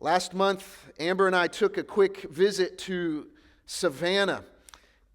Last month, Amber and I took a quick visit to Savannah.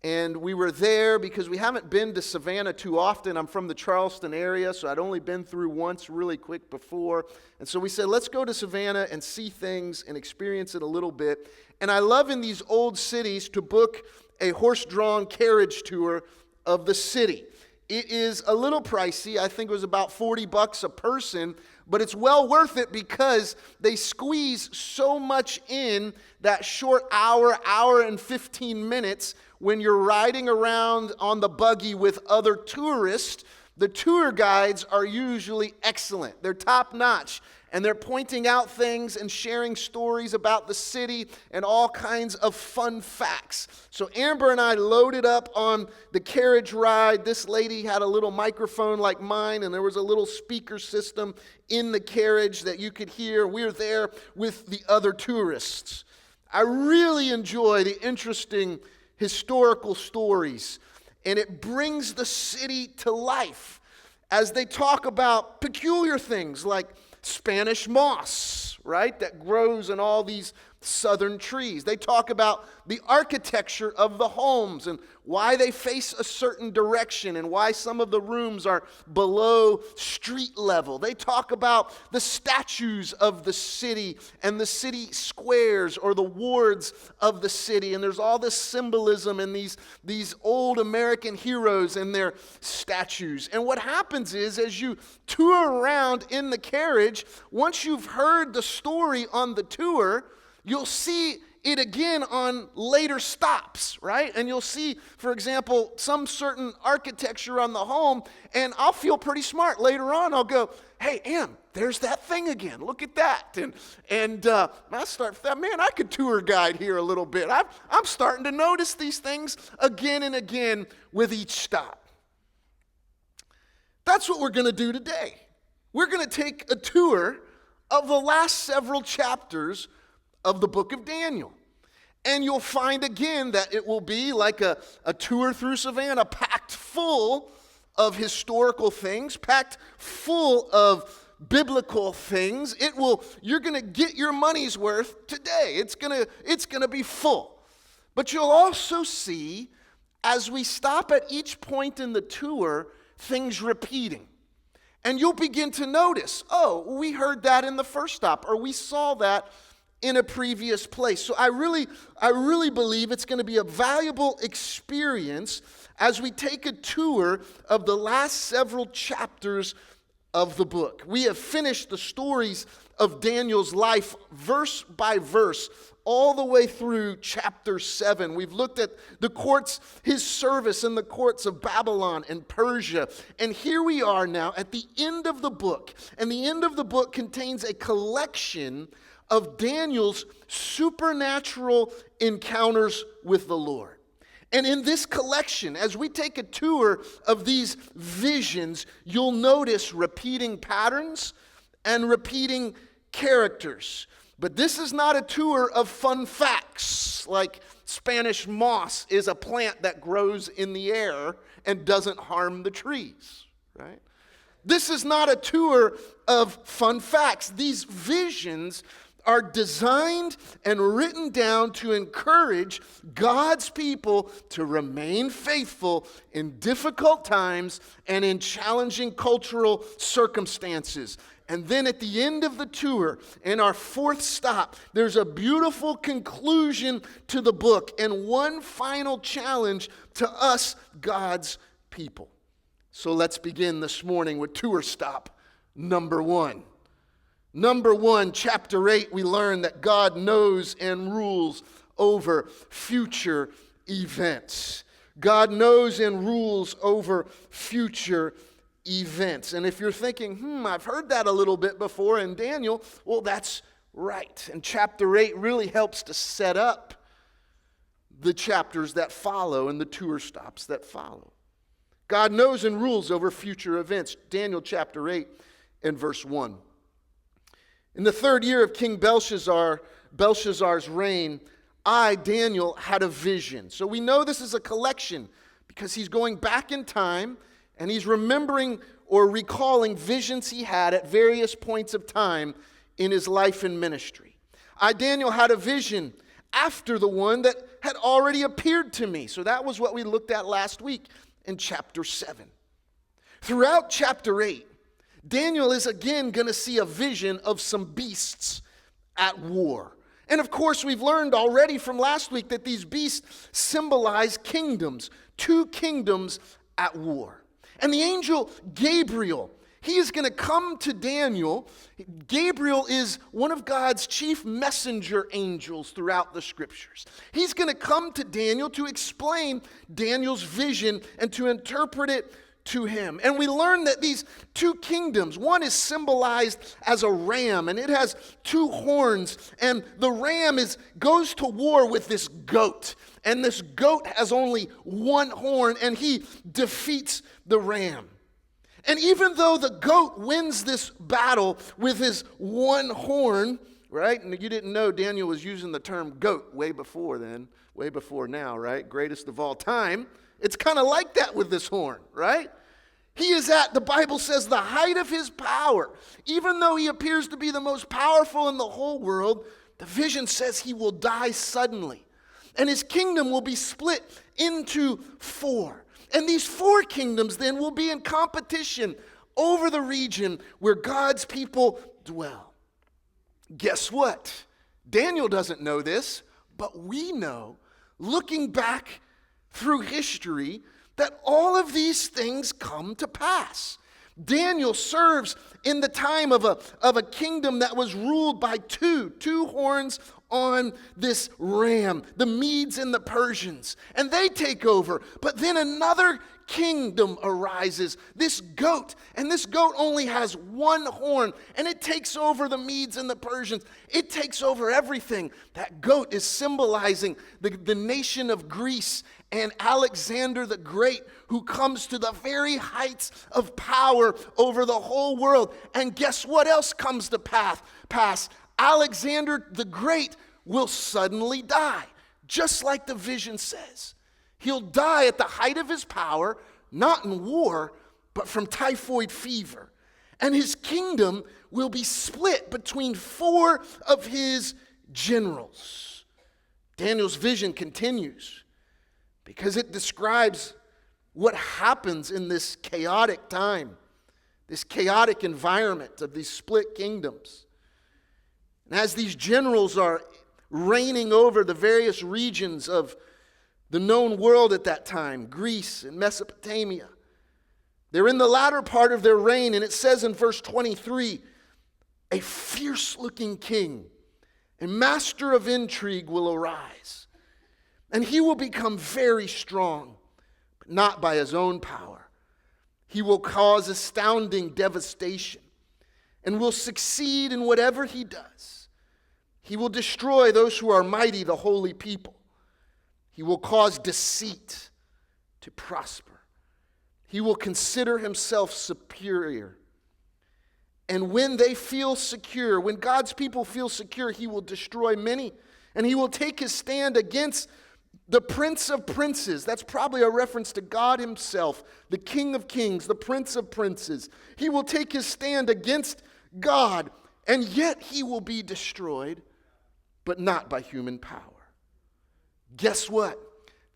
And we were there because we haven't been to Savannah too often. I'm from the Charleston area, so I'd only been through once really quick before. And so we said, let's go to Savannah and see things and experience it a little bit. And I love in these old cities to book a horse-drawn carriage tour of the city. It is a little pricey. I think it was about $40 a person, but it's well worth it because they squeeze so much in that short hour and 15 minutes when you're riding around on the buggy with other tourists. The tour guides are usually excellent. They're top-notch, and they're pointing out things and sharing stories about the city and all kinds of fun facts. So Amber and I loaded up on the carriage ride. This lady had a little microphone like mine, and there was a little speaker system in the carriage that you could hear. We're there with the other tourists. I really enjoy the interesting historical stories, and it brings the city to life as they talk about peculiar things like Spanish moss, right, that grows in all these southern trees. They talk about the architecture of the homes and why they face a certain direction and why some of the rooms are below street level. They talk about the statues of the city and the city squares or the wards of the city. And there's all this symbolism in these old American heroes and their statues. And what happens is, as you tour around in the carriage, once you've heard the story on the tour, you'll see it again on later stops, right? And you'll see, for example, some certain architecture on the home, and I'll feel pretty smart. Later on, I'll go, hey, Em, there's that thing again. Look at that. And I start, man, I could tour guide here a little bit. I'm starting to notice these things again and again with each stop. That's what we're going to do today. We're going to take a tour of the last several chapters of the book of Daniel. And you'll find again that it will be like a tour through Savannah, packed full of historical things, packed full of biblical things. You're going to get your money's worth today. It's going to be full. But you'll also see, as we stop at each point in the tour, things repeating. And you'll begin to notice, oh, we heard that in the first stop, or we saw that in a previous place. So I really believe it's going to be a valuable experience as we take a tour of the last several chapters of the book. We have finished the stories of Daniel's life verse by verse all the way through chapter 7. We've looked at the courts, his service in the courts of Babylon and Persia. And here we are now at the end of the book. And the end of the book contains a collection of Daniel's supernatural encounters with the Lord. And in this collection, as we take a tour of these visions, you'll notice repeating patterns and repeating characters. But this is not a tour of fun facts, like Spanish moss is a plant that grows in the air and doesn't harm the trees, right? This is not a tour of fun facts. These visions are designed and written down to encourage God's people to remain faithful in difficult times and in challenging cultural circumstances. And then at the end of the tour, in our fourth stop, there's a beautiful conclusion to the book and one final challenge to us, God's people. So let's begin this morning with tour stop number 1. Number 1, chapter 8, we learn that God knows and rules over future events. God knows and rules over future events. And if you're thinking, I've heard that a little bit before in Daniel, well, that's right. And chapter 8 really helps to set up the chapters that follow and the tour stops that follow. God knows and rules over future events. Daniel chapter 8 and verse 1. In the 3rd year of King Belshazzar's reign, I, Daniel, had a vision. So we know this is a collection because he's going back in time and he's remembering or recalling visions he had at various points of time in his life and ministry. Daniel, had a vision after the one that had already appeared to me. So that was what we looked at last week in chapter 7. Throughout chapter 8, Daniel is again going to see a vision of some beasts at war. And of course, we've learned already from last week that these beasts symbolize kingdoms, 2 kingdoms at war. And the angel Gabriel, he is going to come to Daniel. Gabriel is one of God's chief messenger angels throughout the scriptures. He's going to come to Daniel to explain Daniel's vision and to interpret it to him. And we learn that these 2 kingdoms, one is symbolized as a ram, and it has 2 horns, and the ram goes to war with this goat, and this goat has only 1 horn, and he defeats the ram. And even though the goat wins this battle with his 1 horn, right? And you didn't know Daniel was using the term goat way before now, right? Greatest of all time. It's kind of like that with this horn, right? He is at, the Bible says, the height of his power. Even though he appears to be the most powerful in the whole world, the vision says he will die suddenly. And his kingdom will be split into 4. And these 4 kingdoms then will be in competition over the region where God's people dwell. Guess what? Daniel doesn't know this, but we know, looking back through history, that all of these things come to pass. Daniel serves in the time of a kingdom that was ruled by two horns on this ram, the Medes and the Persians, and they take over. But then another kingdom arises, this goat, and this goat only has 1 horn, and it takes over the Medes and the Persians. It takes over everything. That goat is symbolizing the nation of Greece and Alexander the Great, who comes to the very heights of power over the whole world. And guess what else comes to pass? Alexander the Great will suddenly die, just like the vision says. He'll die at the height of his power, not in war, but from typhoid fever. And his kingdom will be split between 4 of his generals. Daniel's vision continues because it describes what happens in this chaotic time, this chaotic environment of these split kingdoms. And as these generals are reigning over the various regions of the known world at that time, Greece and Mesopotamia, they're in the latter part of their reign, and it says in verse 23, a fierce-looking king, a master of intrigue will arise, and he will become very strong, but not by his own power. He will cause astounding devastation and will succeed in whatever he does. He will destroy those who are mighty, the holy people. He will cause deceit to prosper. He will consider himself superior. And when they feel secure, when God's people feel secure, he will destroy many. And he will take his stand against the Prince of Princes. That's probably a reference to God himself, the King of Kings, the Prince of Princes. He will take his stand against God, and yet he will be destroyed, but not by human power. Guess what?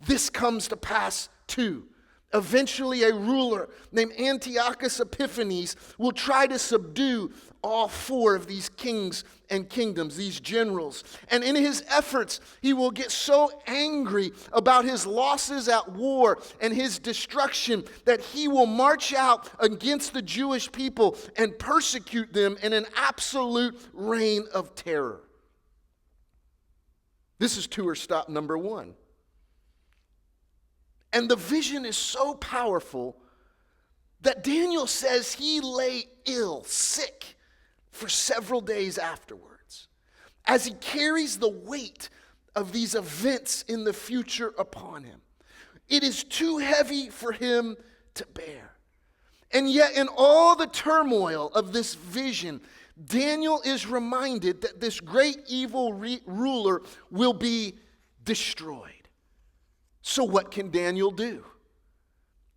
This comes to pass too. Eventually a ruler named Antiochus Epiphanes will try to subdue all 4 of these kings and kingdoms, these generals. And in his efforts, he will get so angry about his losses at war and his destruction that he will march out against the Jewish people and persecute them in an absolute reign of terror. This is tour stop number 1. And the vision is so powerful that Daniel says he lay ill, sick, for several days afterwards, as he carries the weight of these events in the future upon him. It is too heavy for him to bear. And yet in all the turmoil of this vision, Daniel is reminded that this great evil ruler will be destroyed. So what can Daniel do?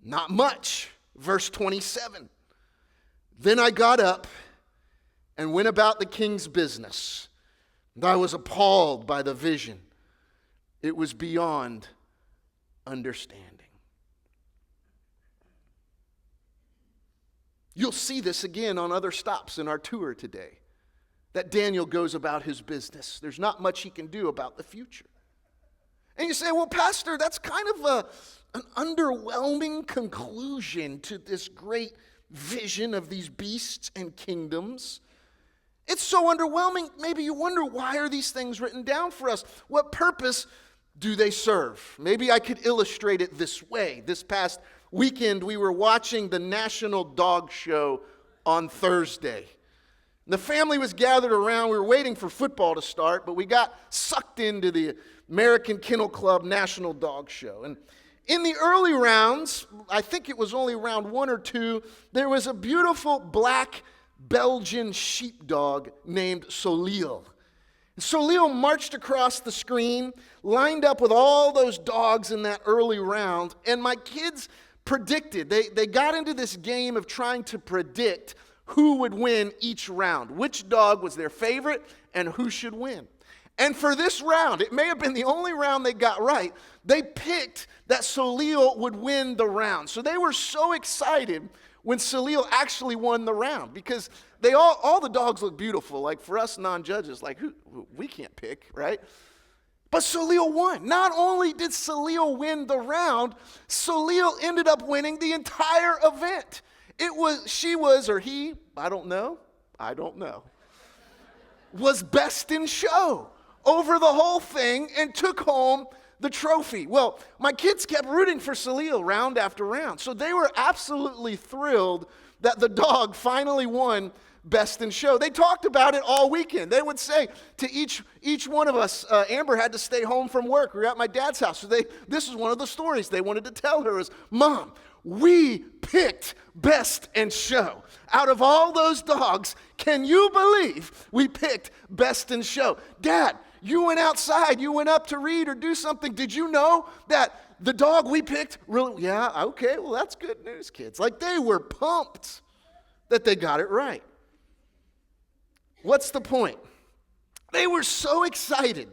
Not much. Verse 27. Then I got up and went about the king's business. And I was appalled by the vision. It was beyond understanding. You'll see this again on other stops in our tour today, that Daniel goes about his business. There's not much he can do about the future. And you say, well, Pastor, that's kind of an underwhelming conclusion to this great vision of these beasts and kingdoms. It's so underwhelming, maybe you wonder, why are these things written down for us? What purpose do they serve? Maybe I could illustrate it this way. This past weekend, we were watching the National Dog Show on Thursday. The family was gathered around. We were waiting for football to start, but we got sucked into the American Kennel Club National Dog Show. And in the early rounds, I think it was only round 1 or 2, there was a beautiful black Belgian sheepdog named Soleil. Soleil marched across the screen, lined up with all those dogs in that early round, and my kids predicted. They got into this game of trying to predict who would win each round, which dog was their favorite, and who should win. And for this round, it may have been the only round they got right, they picked that Soleil would win the round. So they were so excited when Soleil actually won the round, because all the dogs look beautiful. Like for us non-judges, like we can't pick, right? But Soleil won. Not only did Soleil win the round, Soleil ended up winning the entire event. She was, or he, I don't know, was best in show over the whole thing and took home the trophy. Well, my kids kept rooting for Soleil round after round, so they were absolutely thrilled that the dog finally won best in show. They talked about it all weekend. They would say to each one of us, Amber had to stay home from work. We were at my dad's house, so this is one of the stories they wanted to tell her is, Mom, we picked best in show. Out of all those dogs, can you believe we picked best in show? Dad, you went outside, you went up to read or do something. Did you know that the dog we picked really, yeah, okay, well, that's good news, kids. Like they were pumped that they got it right. What's the point? They were so excited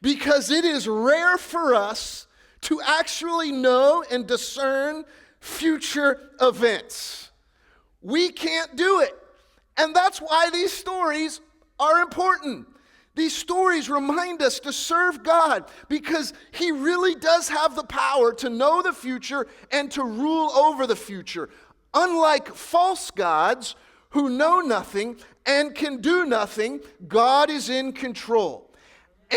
because it is rare for us to actually know and discern future events. We can't do it. And that's why these stories are important. These stories remind us to serve God because He really does have the power to know the future and to rule over the future. Unlike false gods who know nothing and can do nothing, God is in control.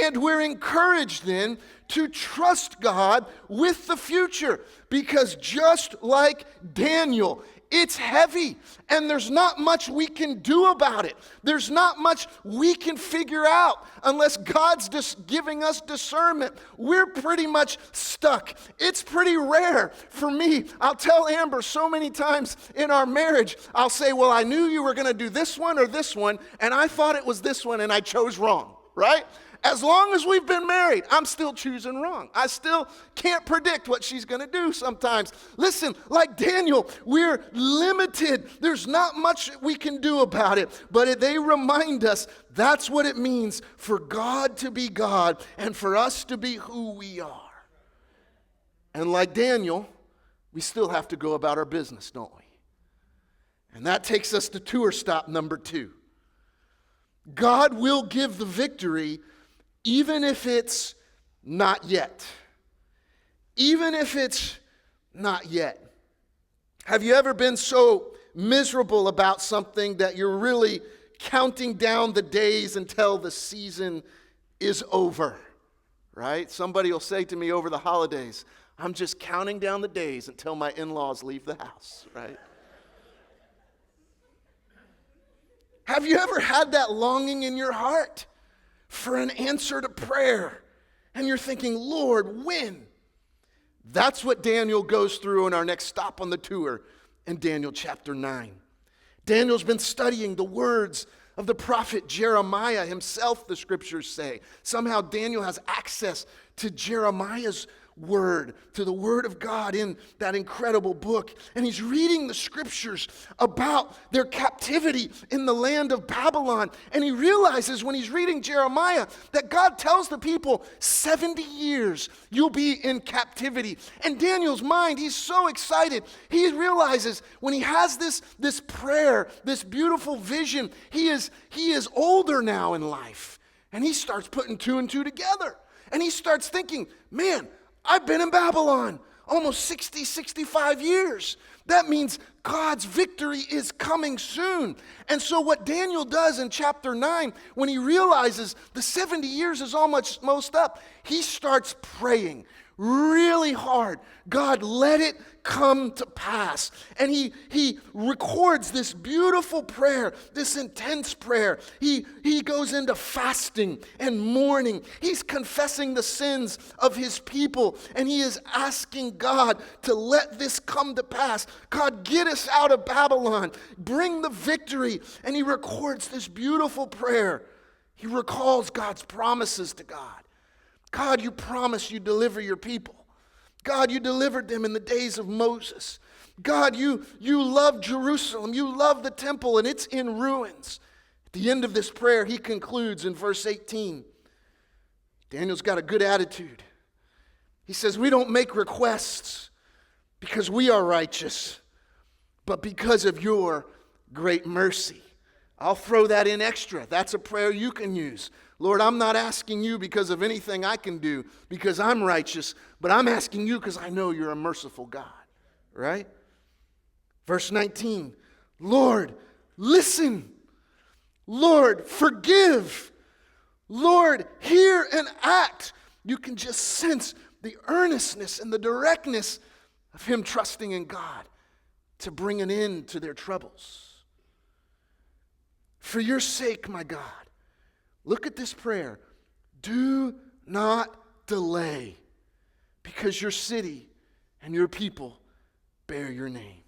And we're encouraged then to trust God with the future because just like Daniel, it's heavy and there's not much we can do about it. There's not much we can figure out unless God's just giving us discernment. We're pretty much stuck. It's pretty rare for me. I'll tell Amber so many times in our marriage, I'll say, well, I knew you were going to do this one or this one, and I thought it was this one and I chose wrong, right? As long as we've been married, I'm still choosing wrong. I still can't predict what she's going to do sometimes. Listen, like Daniel, we're limited. There's not much we can do about it. But they remind us that's what it means for God to be God and for us to be who we are. And like Daniel, we still have to go about our business, don't we? And that takes us to tour stop number 2. God will give the victory even if it's not yet. Even if it's not yet. Have you ever been so miserable about something that you're really counting down the days until the season is over? Right? Somebody will say to me over the holidays, I'm just counting down the days until my in-laws leave the house, right? Have you ever had that longing in your heart for an answer to prayer? And you're thinking, Lord, when? That's what Daniel goes through in our next stop on the tour in Daniel chapter 9. Daniel's been studying the words of the prophet Jeremiah himself, the scriptures say. Somehow Daniel has access to Jeremiah's word, to the word of God in that incredible book. And he's reading the scriptures about their captivity in the land of Babylon. And he realizes when he's reading Jeremiah that God tells the people, 70 years you'll be in captivity. And Daniel's mind, he's so excited. He realizes when he has this prayer, this beautiful vision, he is older now in life. And he starts putting two and two together. And he starts thinking, man, I've been in Babylon almost 60, 65 years. That means God's victory is coming soon. And so what Daniel does in chapter 9, when he realizes the 70 years is almost up, he starts praying really hard. God, let it come to pass. And he records this beautiful prayer, this intense prayer. He goes into fasting and mourning. He's confessing the sins of his people, and he is asking God to let this come to pass. God, get us out of Babylon. Bring the victory. And he records this beautiful prayer. He recalls God's promises to God. God, you promised you deliver your people. God, you delivered them in the days of Moses. God, you love Jerusalem. You love the temple, and it's in ruins. At the end of this prayer, he concludes in verse 18. Daniel's got a good attitude. He says, we don't make requests because we are righteous, but because of your great mercy. I'll throw that in extra. That's a prayer you can use. Lord, I'm not asking you because of anything I can do, because I'm righteous, but I'm asking you because I know you're a merciful God, right? Verse 19, Lord, listen. Lord, forgive. Lord, hear and act. You can just sense the earnestness and the directness of him trusting in God to bring an end to their troubles. For your sake, my God, look at this prayer. Do not delay, because your city and your people bear your name.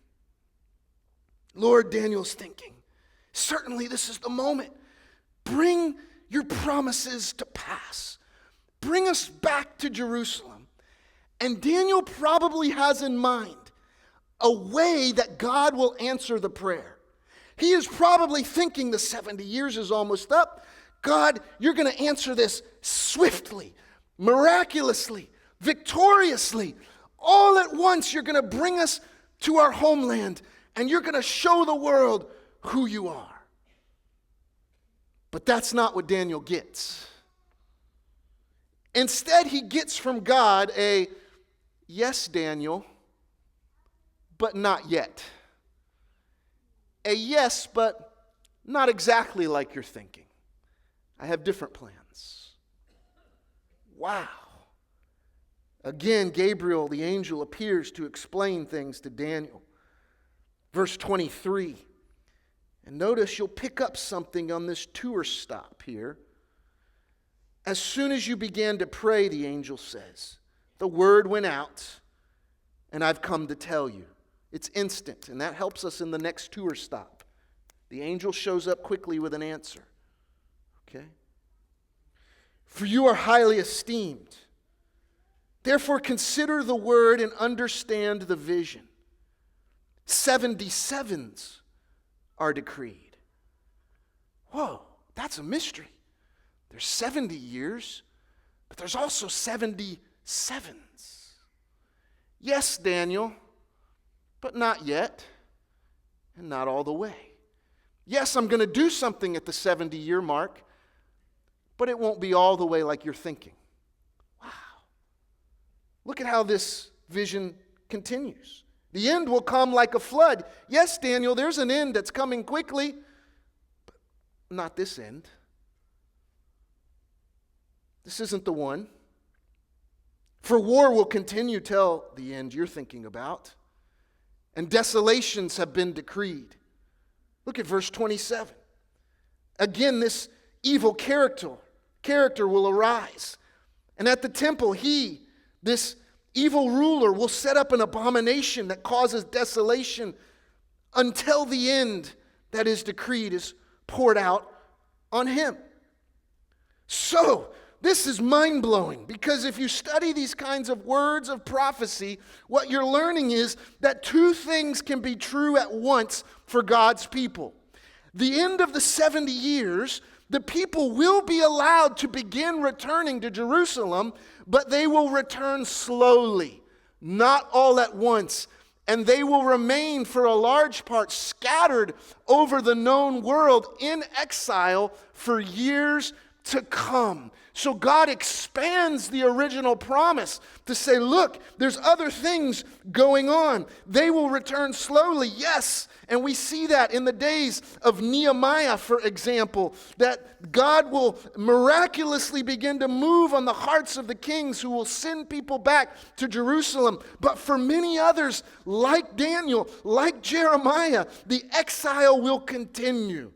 Lord, Daniel's thinking, certainly this is the moment. Bring your promises to pass. Bring us back to Jerusalem. And Daniel probably has in mind a way that God will answer the prayer. He is probably thinking the 70 years is almost up. God, you're going to answer this swiftly, miraculously, victoriously. All at once, you're going to bring us to our homeland, and you're going to show the world who you are. But that's not what Daniel gets. Instead, he gets from God a, yes, Daniel, but not yet. A yes, but not exactly like you're thinking. I have different plans. Wow. Again, Gabriel, the angel, appears to explain things to Daniel. Verse 23. And notice you'll pick up something on this tour stop here. As soon as you began to pray, the angel says, the word went out, and I've come to tell you. It's instant, and that helps us in the next tour stop. The angel shows up quickly with an answer. Okay? For you are highly esteemed. Therefore consider the word and understand the vision. 77s are decreed. Whoa, that's a mystery. There's 70 years, but there's also 77s. Yes, Daniel, but not yet, and not all the way. Yes, I'm going to do something at the 70-year mark, but it won't be all the way like you're thinking. Wow. Look at how this vision continues. The end will come like a flood. Yes, Daniel, there's an end that's coming quickly, but not this end. This isn't the one. For war will continue till the end you're thinking about, and desolations have been decreed. Look at verse 27. Again, this evil character will arise. And at the temple, this evil ruler, will set up an abomination that causes desolation until the end that is decreed is poured out on him. So, this is mind-blowing, because if you study these kinds of words of prophecy, what you're learning is that two things can be true at once for God's people. The end of the 70 years, the people will be allowed to begin returning to Jerusalem, but they will return slowly, not all at once. And they will remain for a large part scattered over the known world in exile for years to come. So God expands the original promise to say, look, there's other things going on. They will return slowly, yes. And we see that in the days of Nehemiah, for example, that God will miraculously begin to move on the hearts of the kings who will send people back to Jerusalem. But for many others, like Daniel, like Jeremiah, the exile will continue.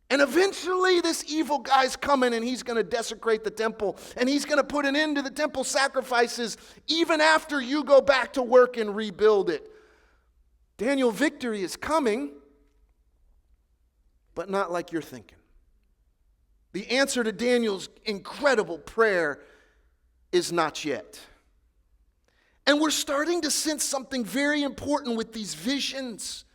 And eventually this evil guy's coming and he's going to desecrate the temple and he's going to put an end to the temple sacrifices even after you go back to work and rebuild it. Daniel, victory is coming, but not like you're thinking. The answer to Daniel's incredible prayer is not yet. And we're starting to sense something very important with these visions.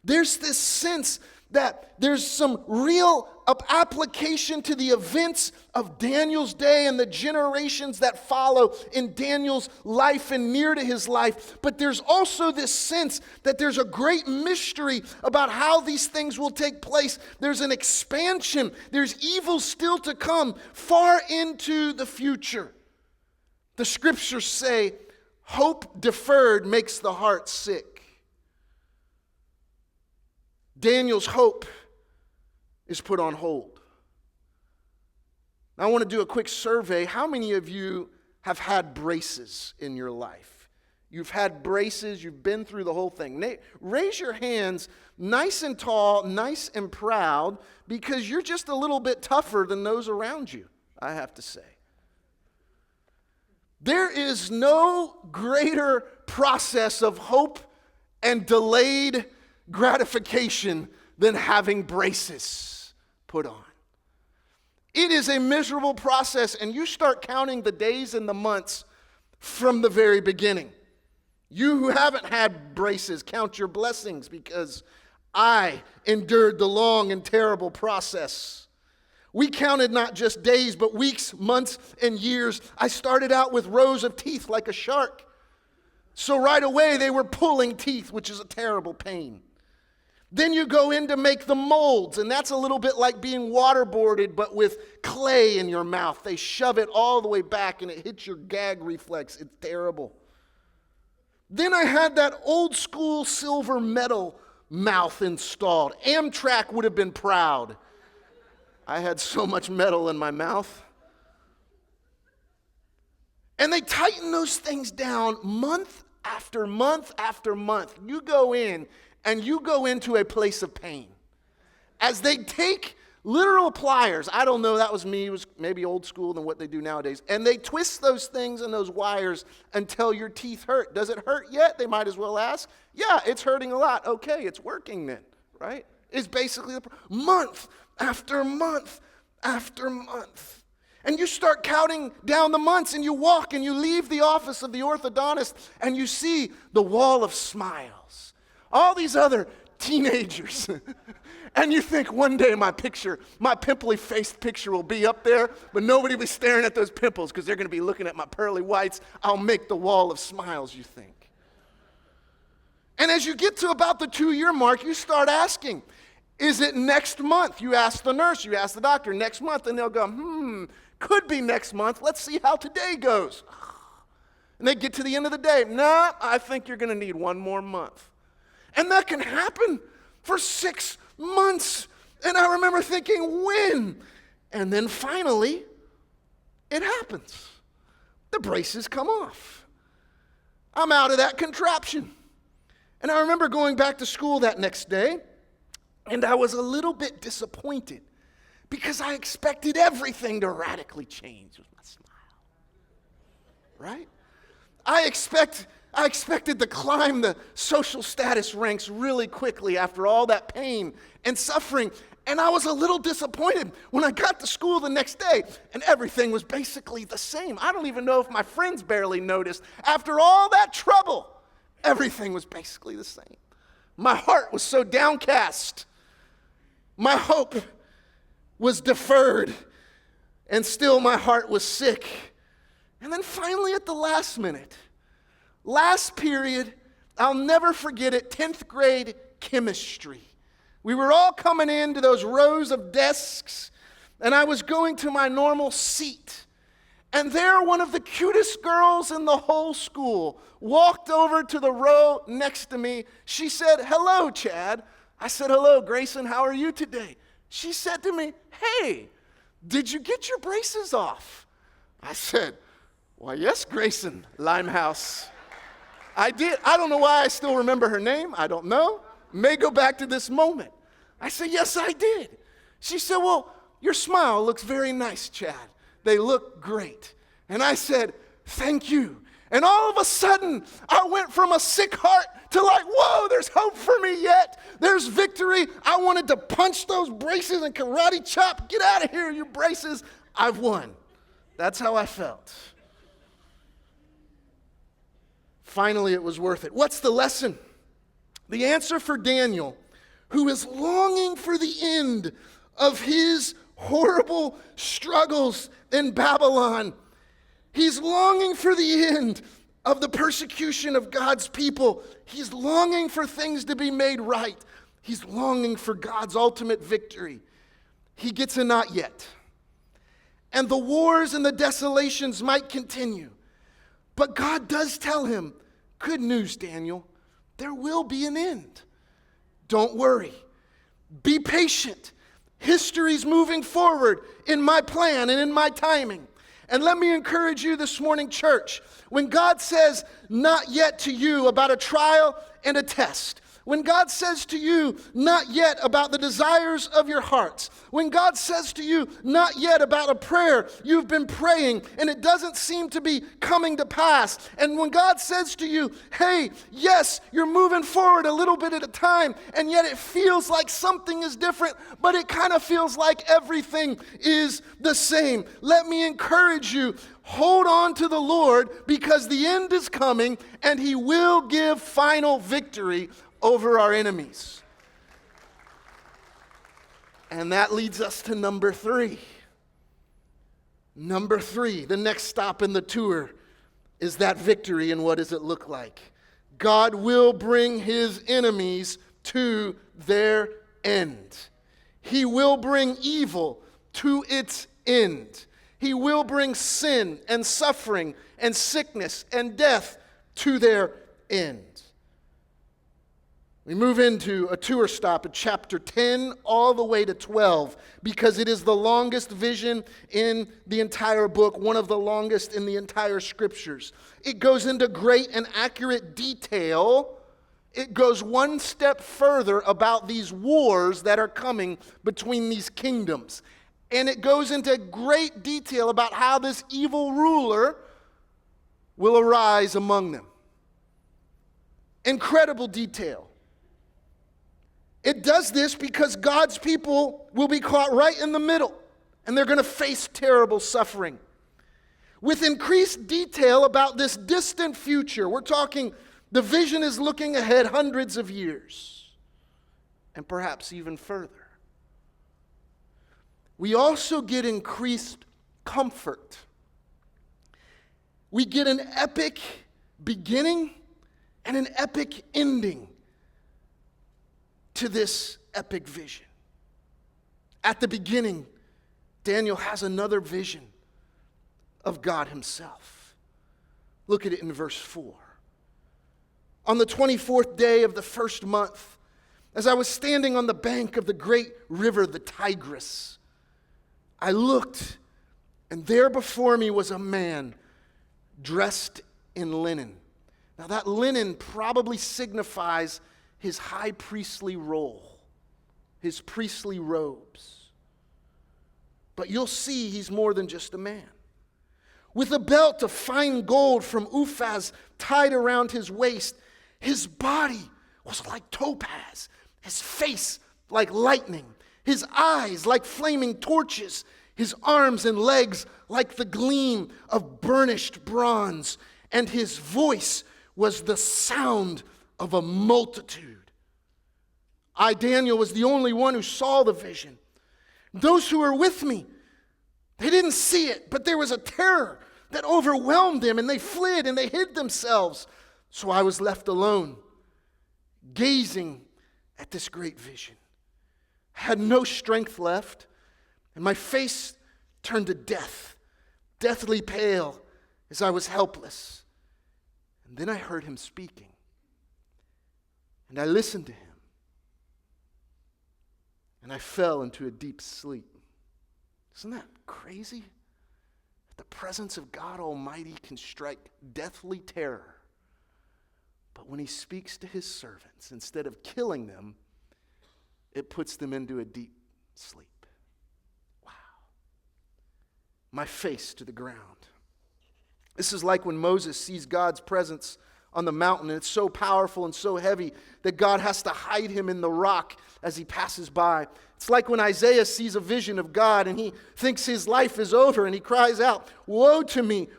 There's this sense that there's some real application to the events of Daniel's day and the generations that follow in Daniel's life and near to his life. But there's also this sense that there's a great mystery about how these things will take place. There's an expansion. There's evil still to come far into the future. The scriptures say, hope deferred makes the heart sick. Daniel's hope is put on hold. Now, I want to do a quick survey. How many of you have had braces in your life? You've had braces, you've been through the whole thing. Raise your hands nice and tall, nice and proud, because you're just a little bit tougher than those around you, I have to say. There is no greater process of hope and delayed gratification than having braces put on. It is a miserable process, and you start counting the days and the months from the very beginning. You who haven't had braces, count your blessings, because I endured the long and terrible process. We counted not just days, but weeks, months, and years. I started out with rows of teeth like a shark. So right away they were pulling teeth, which is a terrible pain. Then you go in to make the molds, and that's a little bit like being waterboarded, but with clay in your mouth. They shove it all the way back, and it hits your gag reflex. It's terrible. Then I had that old school silver metal mouth installed. Amtrak would have been proud. I had so much metal in my mouth. And they tighten those things down month after month after month. You go in, and you go into a place of pain. As they take literal pliers, I don't know, that was me, it was maybe old school than what they do nowadays, and they twist those things and those wires until your teeth hurt. Does it hurt yet? They might as well ask. Yeah, it's hurting a lot. Okay, it's working then, right? It's basically month after month after month. And you start counting down the months, and you walk and you leave the office of the orthodontist, and you see the wall of smiles. All these other teenagers. And you think one day my pimply-faced picture will be up there, but nobody will be staring at those pimples because they're going to be looking at my pearly whites. I'll make the wall of smiles, you think. And as you get to about the 2-year mark, you start asking, is it next month? You ask the nurse, you ask the doctor, next month, and they'll go, could be next month. Let's see how today goes. And they get to the end of the day. No, I think you're going to need one more month. And that can happen for 6 months. And I remember thinking, when? And then finally, it happens. The braces come off. I'm out of that contraption. And I remember going back to school that next day, and I was a little bit disappointed because I expected everything to radically change with my smile. Right? I expected to climb the social status ranks really quickly after all that pain and suffering. And I was a little disappointed when I got to school the next day and everything was basically the same. I don't even know if my friends barely noticed. After all that trouble, everything was basically the same. My heart was so downcast. My hope was deferred, and still my heart was sick. And then finally at the last minute, last period, I'll never forget it, 10th grade chemistry. We were all coming into those rows of desks, and I was going to my normal seat. And there, one of the cutest girls in the whole school walked over to the row next to me. She said, "Hello, Chad." I said, "Hello, Grayson. How are you today?" She said to me, "Hey, did you get your braces off?" I said, "Why, yes, Grayson Limehouse. I did." I don't know why I still remember her name. I don't know. May go back to this moment. I said, "Yes, I did." She said, "Well, your smile looks very nice, Chad. They look great." And I said, "Thank you." And all of a sudden, I went from a sick heart to like, whoa, there's hope for me yet. There's victory. I wanted to punch those braces and karate chop. Get out of here, you braces. I've won. That's how I felt. Finally, it was worth it. What's the lesson? The answer for Daniel, who is longing for the end of his horrible struggles in Babylon. He's longing for the end of the persecution of God's people. He's longing for things to be made right. He's longing for God's ultimate victory. He gets a not yet. And the wars and the desolations might continue. But God does tell him, "Good news, Daniel, there will be an end. Don't worry. Be patient. History's moving forward in my plan and in my timing." And let me encourage you this morning, church, when God says not yet to you about a trial and a test, when God says to you not yet about the desires of your hearts, when God says to you not yet about a prayer you've been praying and it doesn't seem to be coming to pass, and when God says to you, hey, yes, you're moving forward a little bit at a time, and yet it feels like something is different, but it kind of feels like everything is the same. Let me encourage you, hold on to the Lord because the end is coming and He will give final victory over our enemies. And that leads us to number 3. Number 3, the next stop in the tour is that victory, and what does it look like? God will bring His enemies to their end. He will bring evil to its end. He will bring sin and suffering and sickness and death to their end. We move into a tour stop at chapter 10 all the way to 12 because it is the longest vision in the entire book, one of the longest in the entire scriptures. It goes into great and accurate detail. It goes one step further about these wars that are coming between these kingdoms. And it goes into great detail about how this evil ruler will arise among them. Incredible detail. It does this because God's people will be caught right in the middle, and they're going to face terrible suffering. With increased detail about this distant future, we're talking, the vision is looking ahead hundreds of years, and perhaps even further. We also get increased comfort. We get an epic beginning and an epic ending to this epic vision. At the beginning, Daniel has another vision of God Himself. Look at it in verse 4. On the 24th day of the first month, as I was standing on the bank of the great river, the Tigris, I looked, and there before me was a man dressed in linen. Now that linen probably signifies his high priestly role, his priestly robes. But you'll see he's more than just a man. With a belt of fine gold from Uphaz tied around his waist, his body was like topaz, his face like lightning, his eyes like flaming torches, his arms and legs like the gleam of burnished bronze, and his voice was the sound of a multitude. I, Daniel, was the only one who saw the vision. Those who were with me, they didn't see it, but there was a terror that overwhelmed them, and they fled and they hid themselves. So I was left alone, gazing at this great vision. I had no strength left, and my face turned to death, deathly pale, as I was helpless. And then I heard him speaking, and I listened to him, and I fell into a deep sleep. Isn't that crazy? That the presence of God Almighty can strike deathly terror. But when he speaks to his servants, instead of killing them, it puts them into a deep sleep. Wow. My face to the ground. This is like when Moses sees God's presence on the mountain, and it's so powerful and so heavy that God has to hide him in the rock as he passes by. It's like when Isaiah sees a vision of God and he thinks his life is over and he cries out, woe to me,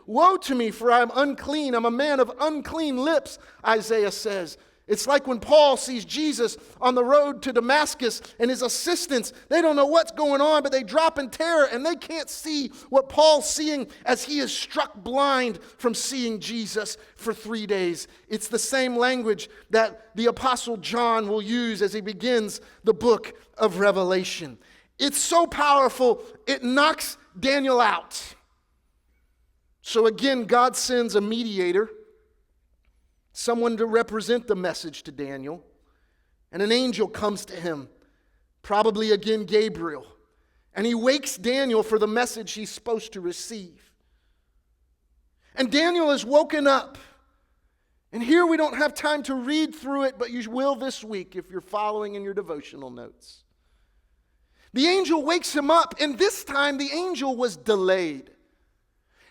for I am unclean. I'm a man of unclean lips, Isaiah says. It's like when Paul sees Jesus on the road to Damascus and his assistants, they don't know what's going on, but they drop in terror and they can't see what Paul's seeing as he is struck blind from seeing Jesus for 3 days. It's the same language that the Apostle John will use as he begins the book of Revelation. It's so powerful, it knocks Daniel out. So again, God sends a mediator, someone to represent the message to Daniel. And an angel comes to him, probably again Gabriel. And he wakes Daniel for the message he's supposed to receive. And Daniel is woken up. And here we don't have time to read through it, but you will this week if you're following in your devotional notes. The angel wakes him up, and this time the angel was delayed.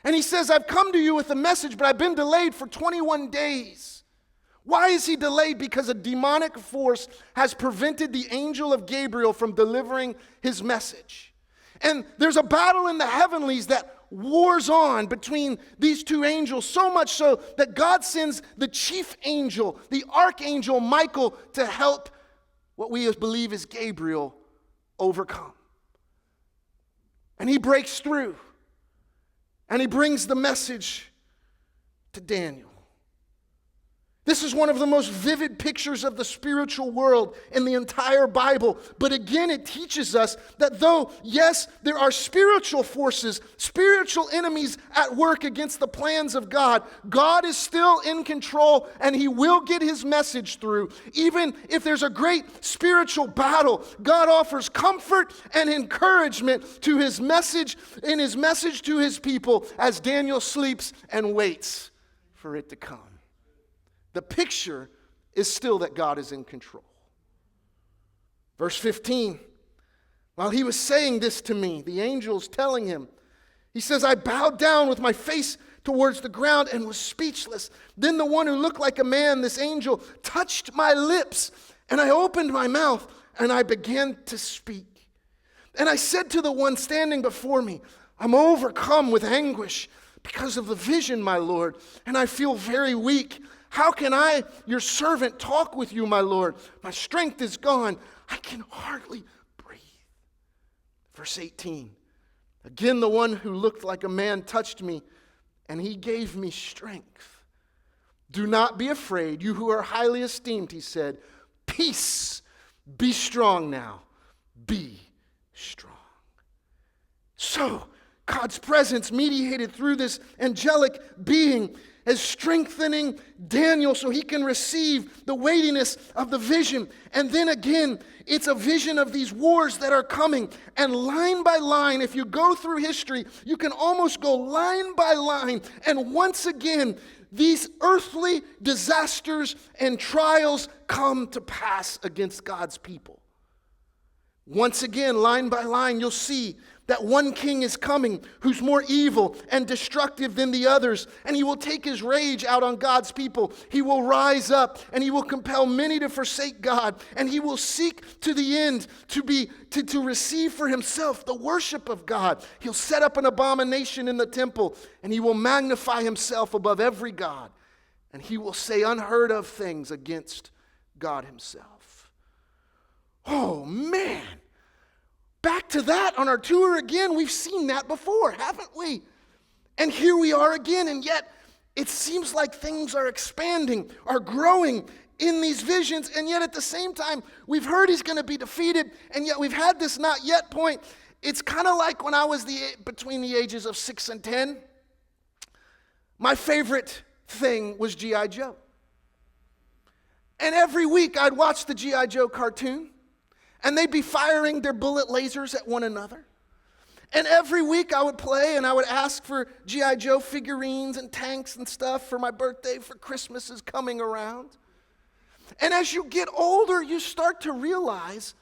And he says, I've come to you with a message, but I've been delayed for 21 days. Why is he delayed? Because a demonic force has prevented the angel of Gabriel from delivering his message. And there's a battle in the heavenlies that wars on between these two angels, so much so that God sends the chief angel, the archangel Michael, to help what we believe is Gabriel overcome. And he breaks through. And he brings the message to Daniel. This is one of the most vivid pictures of the spiritual world in the entire Bible. But again, it teaches us that though, yes, there are spiritual forces, spiritual enemies at work against the plans of God, God is still in control and he will get his message through. Even if there's a great spiritual battle, God offers comfort and encouragement to his message, in his message to his people as Daniel sleeps and waits for it to come. The picture is still that God is in control. Verse 15, while he was saying this to me, the angel's telling him, he says, I bowed down with my face towards the ground and was speechless. Then the one who looked like a man, this angel, touched my lips, and I opened my mouth, and I began to speak. And I said to the one standing before me, I'm overcome with anguish because of the vision, my Lord, and I feel very weak. How can I, your servant, talk with you, my Lord? My strength is gone. I can hardly breathe. Verse 18. Again, the one who looked like a man touched me, and he gave me strength. Do not be afraid, you who are highly esteemed, he said. Peace, be strong now. Be strong. So, God's presence mediated through this angelic being is strengthening Daniel so he can receive the weightiness of the vision. And then again, it's a vision of these wars that are coming. And line by line, if you go through history, you can almost go line by line. And once again, these earthly disasters and trials come to pass against God's people. Once again, line by line, you'll see that one king is coming who's more evil and destructive than the others, and he will take his rage out on God's people. He will rise up and he will compel many to forsake God, and he will seek to the end to receive for himself the worship of God. He'll set up an abomination in the temple, and he will magnify himself above every god, and he will say unheard of things against God himself. Oh man. Back to that on our tour again. We've seen that before, haven't we? And here we are again, and yet it seems like things are expanding, are growing in these visions, and yet at the same time, we've heard he's going to be defeated, and yet we've had this not yet point. It's kind of like when I was between the ages of 6 and 10. My favorite thing was G.I. Joe. And every week I'd watch the G.I. Joe cartoon, and they'd be firing their bullet lasers at one another. And every week I would play and I would ask for G.I. Joe figurines and tanks and stuff for my birthday, for Christmas is coming around. And as you get older, you start to realize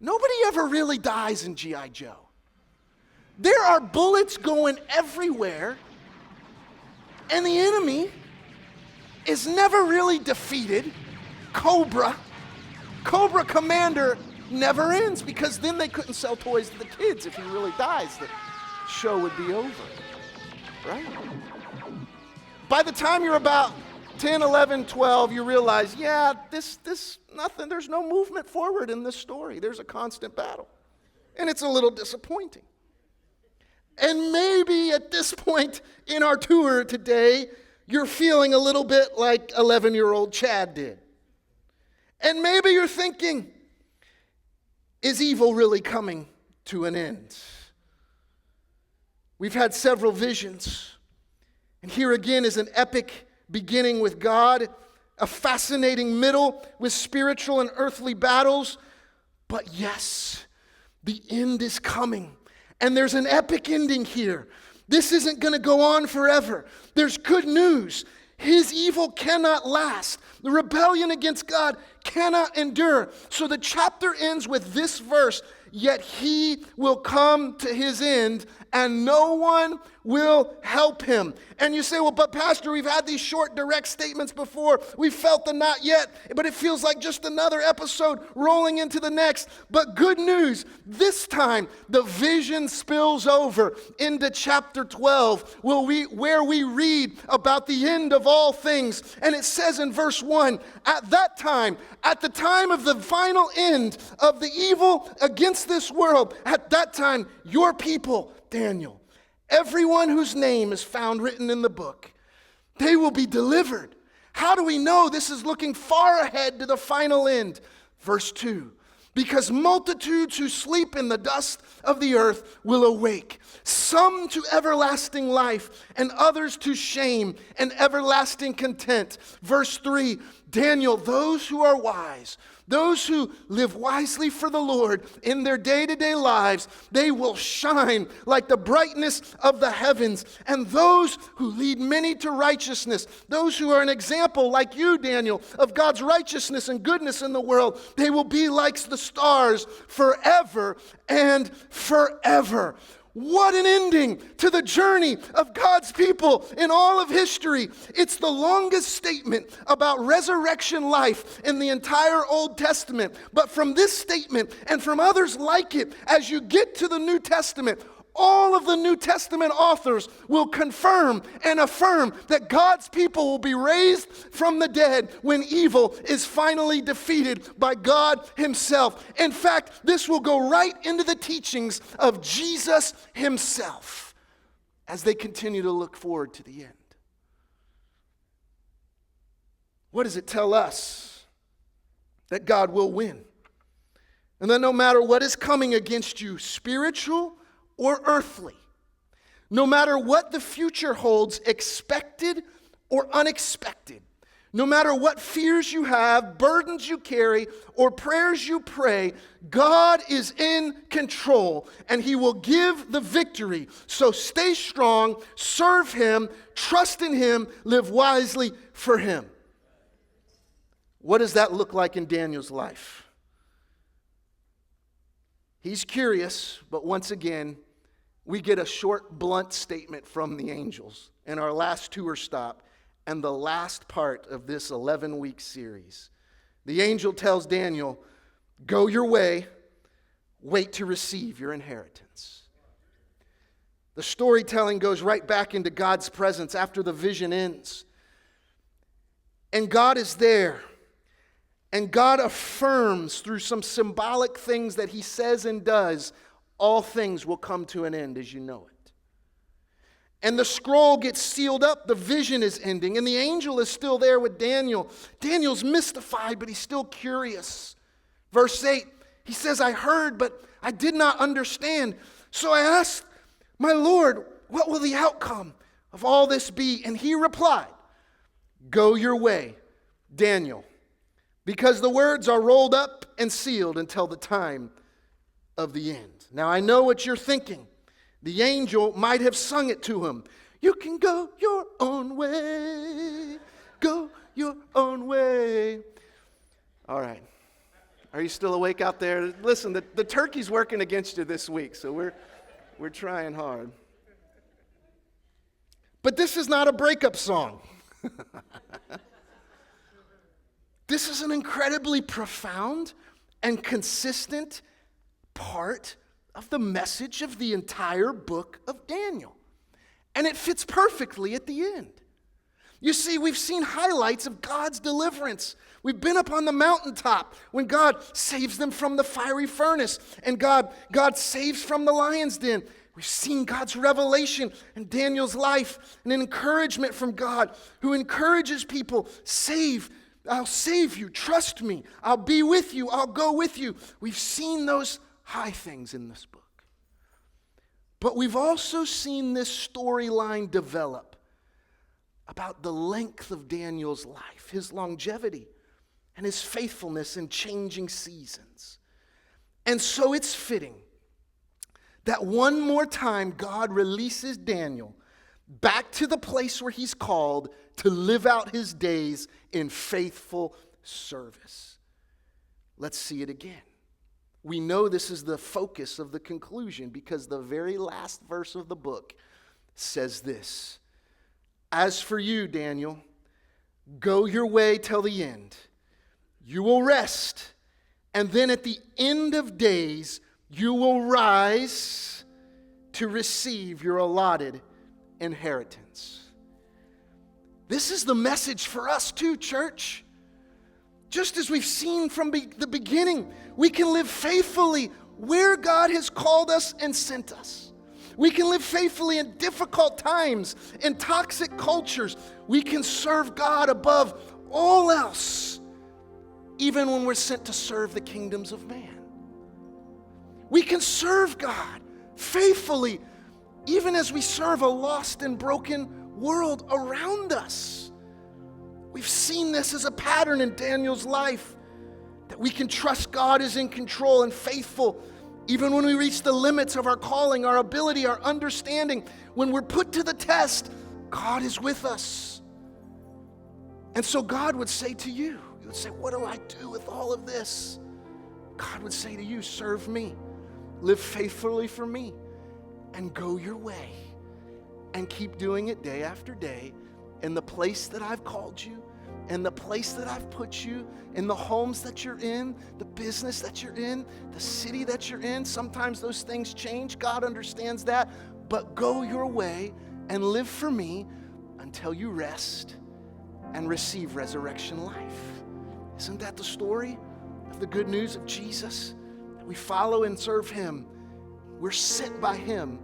nobody ever really dies in G.I. Joe. There are bullets going everywhere, and the enemy is never really defeated. Cobra Commander never ends, because then they couldn't sell toys to the kids. If he really dies, the show would be over, right? By the time you're about 10, 11, 12, you realize, yeah, this nothing, there's no movement forward in this story. There's a constant battle. And it's a little disappointing. And maybe at this point in our tour today, you're feeling a little bit like 11-year-old Chad did. And maybe you're thinking, is evil really coming to an end? We've had several visions. And here again is an epic beginning with God, a fascinating middle with spiritual and earthly battles. But yes, the end is coming. And there's an epic ending here. This isn't going to go on forever. There's good news. His evil cannot last. The rebellion against God cannot endure. So the chapter ends with this verse, yet he will come to his end, and no one will help him. And you say, well, but Pastor, we've had these short, direct statements before. We felt the not yet, but it feels like just another episode rolling into the next. But good news, this time the vision spills over into chapter 12, where we read about the end of all things. And it says in verse 1, at that time, at the time of the final end of the evil against this world, at that time, your people, Daniel, everyone whose name is found written in the book, they will be delivered. How do we know this is looking far ahead to the final end? Verse 2, because multitudes who sleep in the dust of the earth will awake, some to everlasting life and others to shame and everlasting contempt. Verse 3, Daniel, those who are wise, those who live wisely for the Lord in their day-to-day lives, they will shine like the brightness of the heavens. And those who lead many to righteousness, those who are an example like you, Daniel, of God's righteousness and goodness in the world, they will be like the stars forever and forever. What an ending to the journey of God's people in all of history. It's the longest statement about resurrection life in the entire Old Testament. But from this statement and from others like it, as you get to the New Testament, all of the New Testament authors will confirm and affirm that God's people will be raised from the dead when evil is finally defeated by God himself. In fact, this will go right into the teachings of Jesus himself as they continue to look forward to the end. What does it tell us? That God will win. And that no matter what is coming against you, spiritual or earthly, no matter what the future holds, expected or unexpected, no matter what fears you have, burdens you carry, or prayers you pray, God is in control and he will give the victory. So stay strong, serve him, trust in him, live wisely for him. What does that look like in Daniel's life? He's curious, but once again, we get a short, blunt statement from the angels in our last tour stop and the last part of this 11-week series. The angel tells Daniel, go your way, wait to receive your inheritance. The storytelling goes right back into God's presence after the vision ends. And God is there. And God affirms through some symbolic things that he says and does, all things will come to an end as you know it. And the scroll gets sealed up, the vision is ending, and the angel is still there with Daniel. Daniel's mystified, but he's still curious. Verse 8, he says, I heard, but I did not understand. So I asked, my Lord, what will the outcome of all this be? And he replied, go your way, Daniel, because the words are rolled up and sealed until the time of the end. Now I know what you're thinking. The angel might have sung it to him. You can go your own way. Go your own way. All right. Are you still awake out there? Listen, the turkey's working against you this week, so we're trying hard. But this is not a breakup song. This is an incredibly profound and consistent part of the message of the entire book of Daniel. And it fits perfectly at the end. You see, we've seen highlights of God's deliverance. We've been up on the mountaintop when God saves them from the fiery furnace, and God saves from the lion's den. We've seen God's revelation in Daniel's life, and an encouragement from God who encourages people, I'll save you, trust me, I'll be with you, I'll go with you. We've seen those high things in this book. But we've also seen this storyline develop about the length of Daniel's life, his longevity, and his faithfulness in changing seasons. And so it's fitting that one more time God releases Daniel back to the place where he's called to live out his days in faithful service. Let's see it again. We know this is the focus of the conclusion because the very last verse of the book says this. As for you, Daniel, go your way till the end. You will rest, and then at the end of days, you will rise to receive your allotted inheritance. This is the message for us too, church. Just as we've seen from the beginning, we can live faithfully where God has called us and sent us. We can live faithfully in difficult times, in toxic cultures. We can serve God above all else, even when we're sent to serve the kingdoms of man. We can serve God faithfully, even as we serve a lost and broken world around us. We've seen this as a pattern in Daniel's life, that we can trust God is in control and faithful, even when we reach the limits of our calling, our ability, our understanding. When we're put to the test, God is with us. And so God would say to you, you would say, what do I do with all of this? God would say to you, serve me, live faithfully for me, and go your way. And keep doing it day after day in the place that I've called you, in the place that I've put you, in the homes that you're in, the business that you're in, the city that you're in. Sometimes those things change. God understands that. But go your way and live for me until you rest and receive resurrection life. Isn't that the story of the good news of Jesus? That we follow and serve him. We're sent by him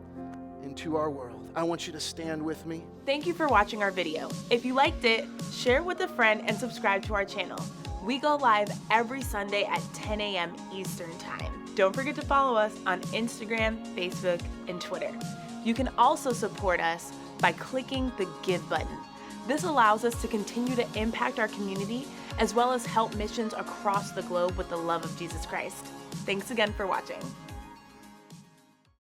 into our world. I want you to stand with me. Thank you for watching our video. If you liked it, share it with a friend and subscribe to our channel. We go live every Sunday at 10 a.m. Eastern Time. Don't forget to follow us on Instagram, Facebook, and Twitter. You can also support us by clicking the Give button. This allows us to continue to impact our community as well as help missions across the globe with the love of Jesus Christ. Thanks again for watching.